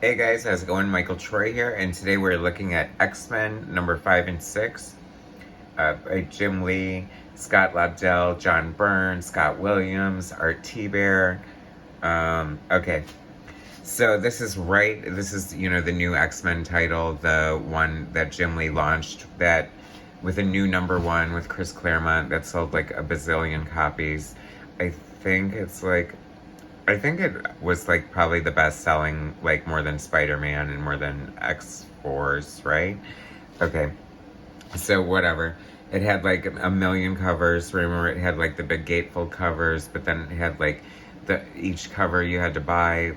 Hey guys, how's it going? Michael Troy here, and today we're looking at X-Men number 5 and 6 by Jim Lee, Scott Lobdell, John Byrne, Scott Williams, Art T-Bear. Okay, so this is the new X-Men title, the one that Jim Lee launched, that with a new number 1 with Chris Claremont that sold like a bazillion copies. I think it's like I think it was like probably the best selling, like more than Spider-Man and more than X-Force, right? Okay, so whatever. It had like a million covers. Remember, it had like the big gatefold covers, but then it had like each cover you had to buy,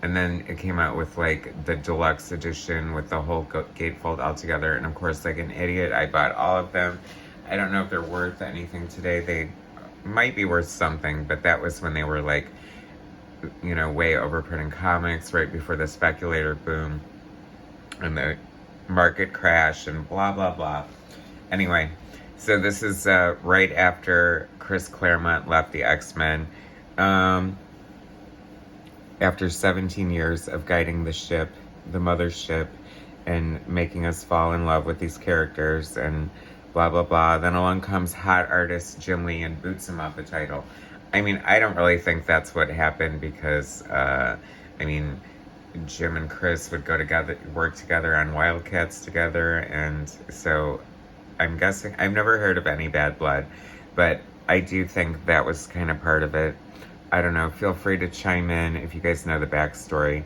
and then it came out with like the deluxe edition with the whole gatefold all together. And of course, like an idiot, I bought all of them. I don't know if they're worth anything today. They might be worth something, but that was when they were like, way overprinting comics right before the speculator boom and the market crash and blah blah blah. Anyway, so this is right after Chris Claremont left the X-Men. After 17 years of guiding the ship, the mothership, and making us fall in love with these characters and blah blah blah, then along comes hot artist Jim Lee and boots him off the title. I mean, I don't really think that's what happened because, Jim and Chris would work together on Wildcats together, and so I'm guessing, I've never heard of any bad blood, but I do think that was kind of part of it. I don't know, feel free to chime in if you guys know the backstory.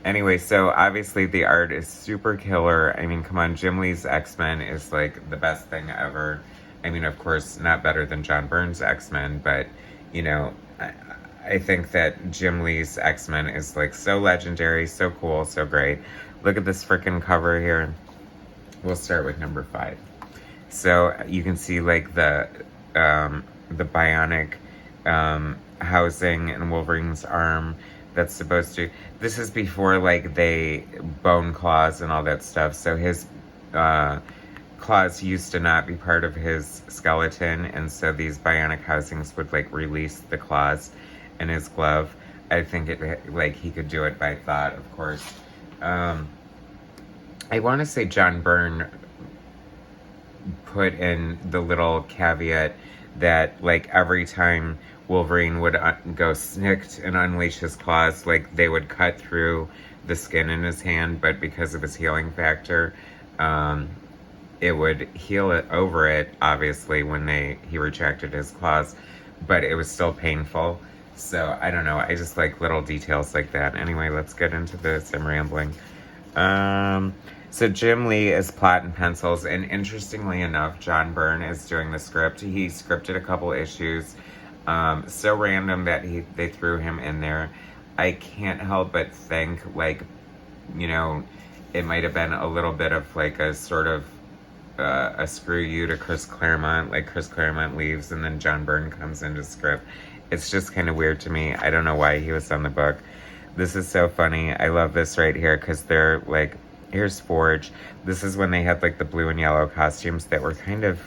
Anyway, so obviously the art is super killer. I mean, come on, Jim Lee's X-Men is like the best thing ever. I mean, of course, not better than John Byrne's X-Men, but, I think that Jim Lee's X-Men is like so legendary, so cool, so great. Look at this freaking cover here. We'll start with number 5. So you can see like the bionic housing in Wolverine's arm that's supposed to... This is before like they bone claws and all that stuff. So his claws used to not be part of his skeleton, and so these bionic housings would like release the claws in his glove. I think he could do it by thought, of course. I want to say John Byrne put in the little caveat that like every time Wolverine would go snicked and unleash his claws, like they would cut through the skin in his hand, but because of his healing factor, it would heal it over it, obviously, when he retracted his claws, but it was still painful. So I don't know, I just like little details like that. Anyway, let's get into this. I'm rambling. So Jim Lee is plot and pencils, and interestingly enough, John Byrne is doing the script. He scripted a couple issues. So random that they threw him in there. I can't help but think, it might have been a little bit of like a sort of a screw you to Chris Claremont. Like Chris Claremont leaves and then John Byrne comes into script. It's just kind of weird to me. I don't know why he was on the book. This is so funny. I love this right here because they're like, here's Forge. This is when they had like the blue and yellow costumes that were kind of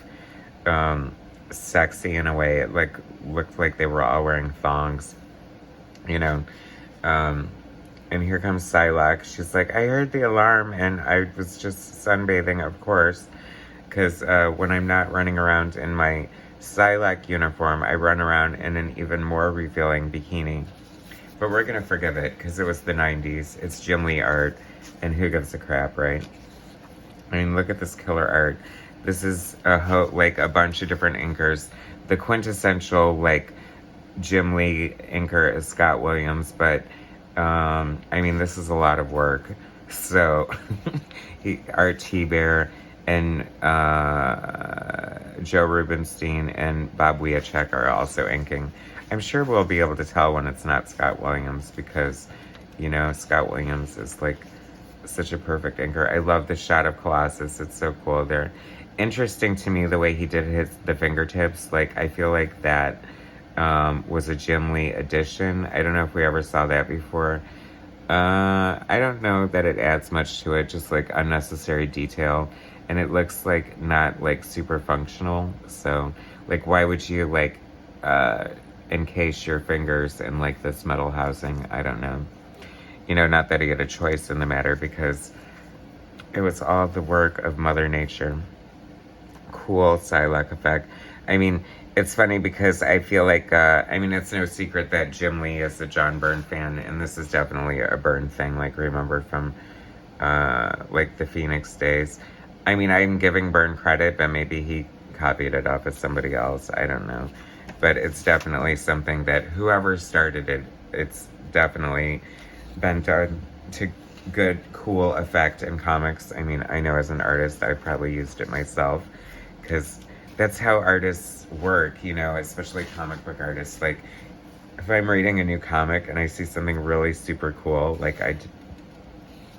sexy in a way. It like looked like they were all wearing thongs, and here comes Psylocke. She's like, I heard the alarm and I was just sunbathing, of course, because when I'm not running around in my Psylocke uniform, I run around in an even more revealing bikini. But we're gonna forgive it because it was the 90s. It's Jim Lee art, and who gives a crap, right? I mean, look at this killer art. This is a bunch of different inkers. The quintessential Jim Lee inker is Scott Williams, but this is a lot of work. So Art T-Bear and Joe Rubenstein and Bob Wiacek are also inking. I'm sure we'll be able to tell when it's not Scott Williams because, Scott Williams is like such a perfect inker. I love the shot of Colossus. It's so cool. They're interesting to me the way he did the fingertips. Like, I feel like that was a Jim Lee addition. I don't know if we ever saw that before. I don't know that it adds much to it, just like unnecessary detail. And it looks like not like super functional. So like, why would you encase your fingers in like this metal housing. I don't know. You know, not that he had a choice in the matter, because it was all the work of Mother Nature. Cool Psylocke effect. I mean, it's funny because I feel like, I mean, it's no secret that Jim Lee is a John Byrne fan, and this is definitely a Byrne thing, like, remember from, like, the Phoenix days. I mean, I'm giving Byrne credit, but maybe he copied it off of somebody else. I don't know. But it's definitely something that whoever started it, it's definitely been done to good, cool effect in comics. I mean, I know as an artist, I probably used it myself, because that's how artists work, you know, especially comic book artists. Like, if I'm reading a new comic and I see something really super cool, like, I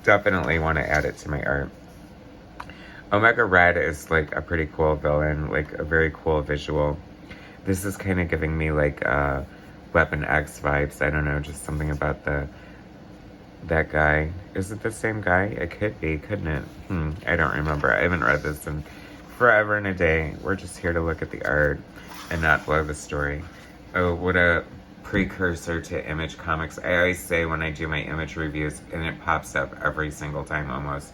definitely want to add it to my art. Omega Red is, like, a pretty cool villain, like, a very cool visual. This is kind of giving me, like, Weapon X vibes. I don't know, just something about that guy. Is it the same guy? It could be, couldn't it? I don't remember. I haven't read this in forever and a day. We're just here to look at the art and not blow the story. Oh, what a precursor to Image Comics. I always say when I do my Image reviews, and it pops up every single time almost,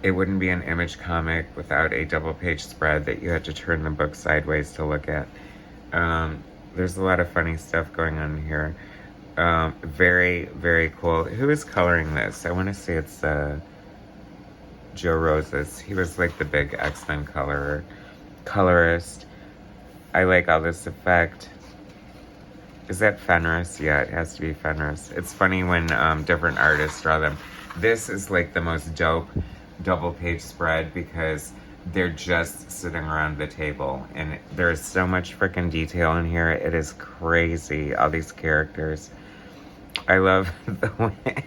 it wouldn't be an Image comic without a double-page spread that you had to turn the book sideways to look at. There's a lot of funny stuff going on here. Very, very cool. Who is coloring this? I want to say it's Joe Rosas. He was like the big X-Men colorist. I like all this effect. Is that Fenris? Yeah, it has to be Fenris. It's funny when different artists draw them. This is like the most dope double-page spread because they're just sitting around the table, and there's so much freaking detail in here. It is crazy, all these characters. I love the way...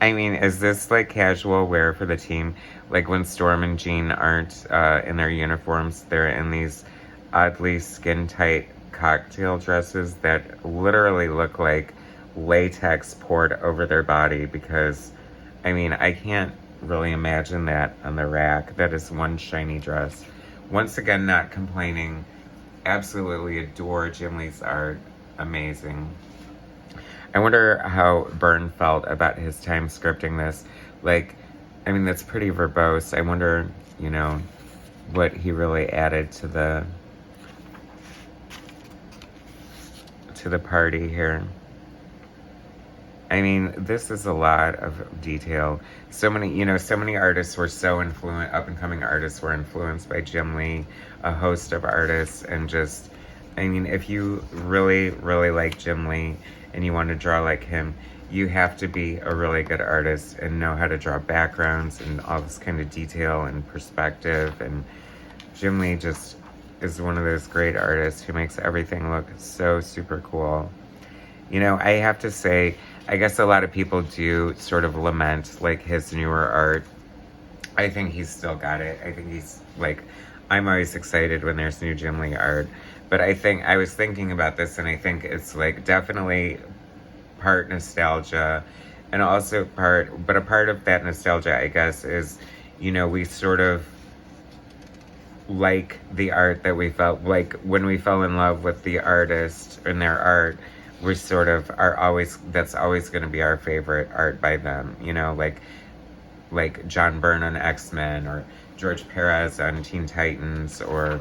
I mean, is this like casual wear for the team? Like when Storm and Jean aren't in their uniforms, they're in these oddly skin-tight cocktail dresses that literally look like latex poured over their body, because, I mean, I can't really imagine that on the rack. That is one shiny dress. Once again, not complaining. Absolutely adore Jim Lee's art. Amazing. I wonder how Byrne felt about his time scripting this. Like, I mean, that's pretty verbose. I wonder, you know, what he really added to the party here. I mean, this is a lot of detail. So many, you know, so many artists were so up-and-coming artists were influenced by Jim Lee, a host of artists, and just, I mean, if you really, really like Jim Lee and you want to draw like him, you have to be a really good artist and know how to draw backgrounds and all this kind of detail and perspective. And Jim Lee just is one of those great artists who makes everything look so super cool. You know, I have to say, I guess a lot of people do sort of lament, like, his newer art. I think he's still got it. I think he's, like, I'm always excited when there's new Jim Lee art. But I was thinking about this, and I think it's, like, definitely part nostalgia, and also a part of that nostalgia, I guess, is, you know, we sort of like the art that we felt, like, when we fell in love with the artist and their art, we sort of that's always going to be our favorite art by them, you know, like John Byrne on X-Men, or George Perez on Teen Titans, or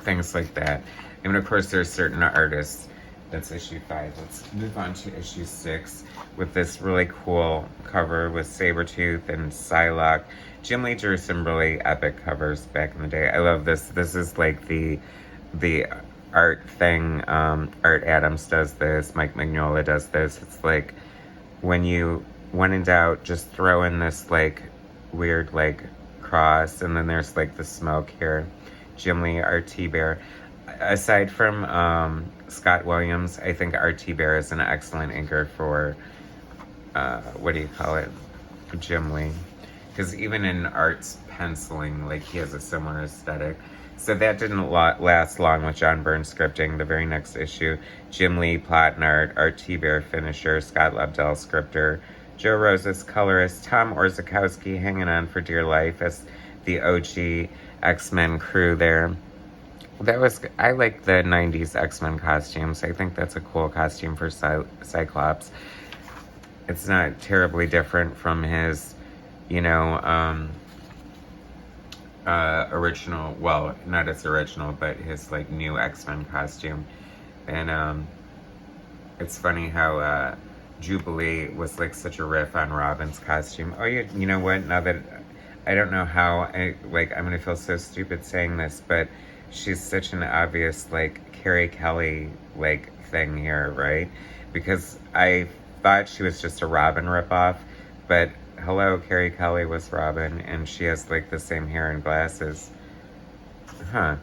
things like that. I mean, of course, there's certain artists. That's issue 5. Let's move on to issue 6 with this really cool cover with Sabretooth and Psylocke. Jim Lee drew some really epic covers back in the day. I love this. This is like the art thing. Art Adams does this. Mike Mignola does this. It's like, when in doubt, just throw in this like weird like cross, and then there's like the smoke here. Jim Lee, R.T. Bear. Aside from Scott Williams, I think R.T. Bear is an excellent inker for what do you call it? Jim Lee. Because even in Art's penciling, like, he has a similar aesthetic. So that didn't last long with John Byrne scripting. The very next issue, Jim Lee, plot and art, R.T. Bear finisher, Scott Lobdell scripter, Joe Rosas colorist, Tom Orzechowski hanging on for dear life as the OG X-Men crew there. I like the 90s X-Men costumes. I think that's a cool costume for Cyclops. It's not terribly different from his, you know, original, well, not his original, but his, like, new X-Men costume. And, it's funny how, Jubilee was, like, such a riff on Robin's costume. Oh, you know what, now that, I don't know how, I'm gonna feel so stupid saying this, but she's such an obvious, like, Carrie Kelly, like, thing here, right? Because I thought she was just a Robin ripoff, but hello, Carrie Kelly was Robin, and she has, like, the same hair and glasses. Huh.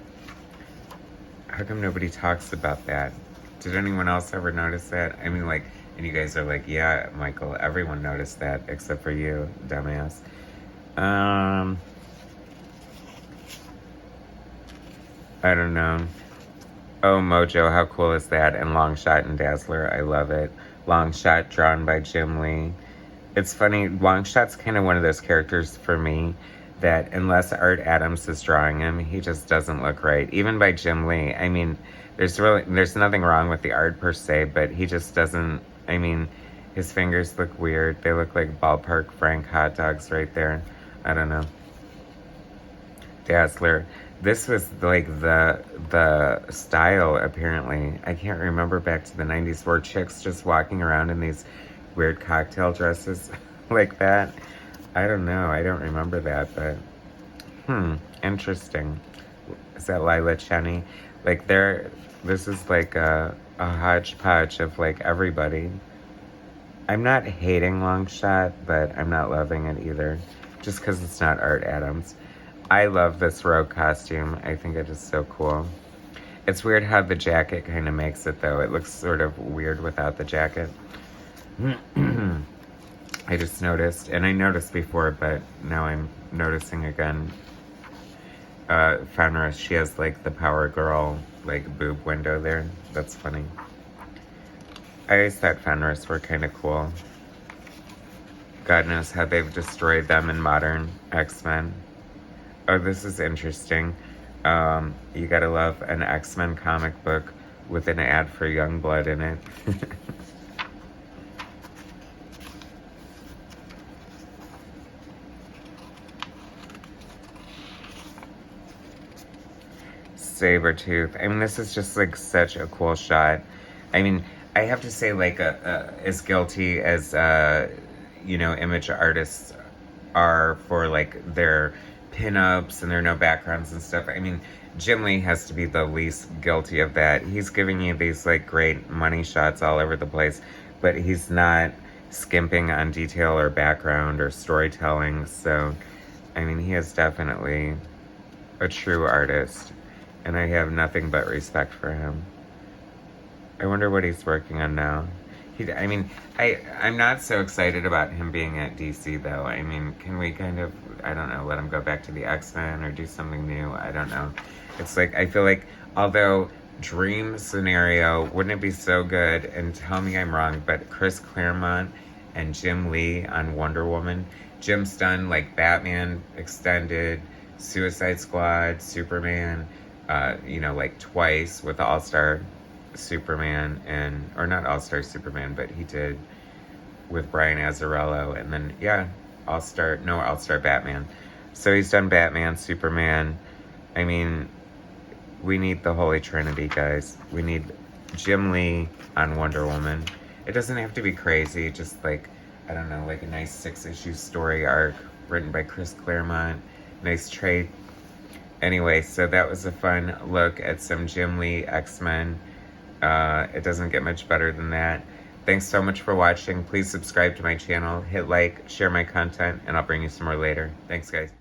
How come nobody talks about that? Did anyone else ever notice that? I mean, like, and you guys are like, yeah, Michael, everyone noticed that, except for you, dumbass. I don't know. Oh, Mojo, how cool is that? And Longshot and Dazzler, I love it. Longshot drawn by Jim Lee. It's funny, Longshot's kind of one of those characters for me that unless Art Adams is drawing him, he just doesn't look right. Even by Jim Lee. I mean, there's nothing wrong with the art per se, but he just doesn't, I mean, his fingers look weird. They look like Ballpark Frank hot dogs right there. I don't know. Dazzler. This was like the style, apparently. I can't remember back to the 90s where chicks just walking around in these weird cocktail dresses like that. I don't know. I don't remember that, but interesting. Is that Lila Cheney? Like this is like a hodgepodge of like everybody. I'm not hating Longshot, but I'm not loving it either. Just because it's not Art Adams. I love this Rogue costume. I think it is so cool. It's weird how the jacket kind of makes it, though. It looks sort of weird without the jacket. I just noticed, and I noticed before, but now I'm noticing again. Fenris, she has, like, the Power Girl, like, boob window there. That's funny. I always thought Fenris were kind of cool. God knows how they've destroyed them in modern X-Men. Oh, this is interesting. You gotta love an X-Men comic book with an ad for Youngblood in it. Sabretooth. I mean, this is just like such a cool shot. I mean, I have to say, like, as guilty as, you know, image artists are for, like, their pinups and their no backgrounds and stuff. I mean, Jim Lee has to be the least guilty of that. He's giving you these, like, great money shots all over the place, but he's not skimping on detail or background or storytelling. So, I mean, he is definitely a true artist, and I have nothing but respect for him. I wonder what he's working on now. I'm not so excited about him being at DC, though. I mean, can we kind of, I don't know, let him go back to the X-Men or do something new? I don't know. It's like, I feel like, although dream scenario, wouldn't it be so good, and tell me I'm wrong, but Chris Claremont and Jim Lee on Wonder Woman. Jim's done, like, Batman Extended, Suicide Squad, Superman, you know, like, twice with the All-Star Superman, or not All-Star Superman, but he did with Brian Azzarello, and then All-Star Batman. So he's done Batman, Superman. I mean, we need the Holy Trinity, guys. We need Jim Lee on Wonder Woman. It doesn't have to be crazy, just like, I don't know, like a nice 6-issue story arc written by Chris Claremont. Nice trade. Anyway, so that was a fun look at some Jim Lee X-Men. It doesn't get much better than that. Thanks so much for watching. Please subscribe to my channel, hit like, share my content, and I'll bring you some more later. Thanks, guys.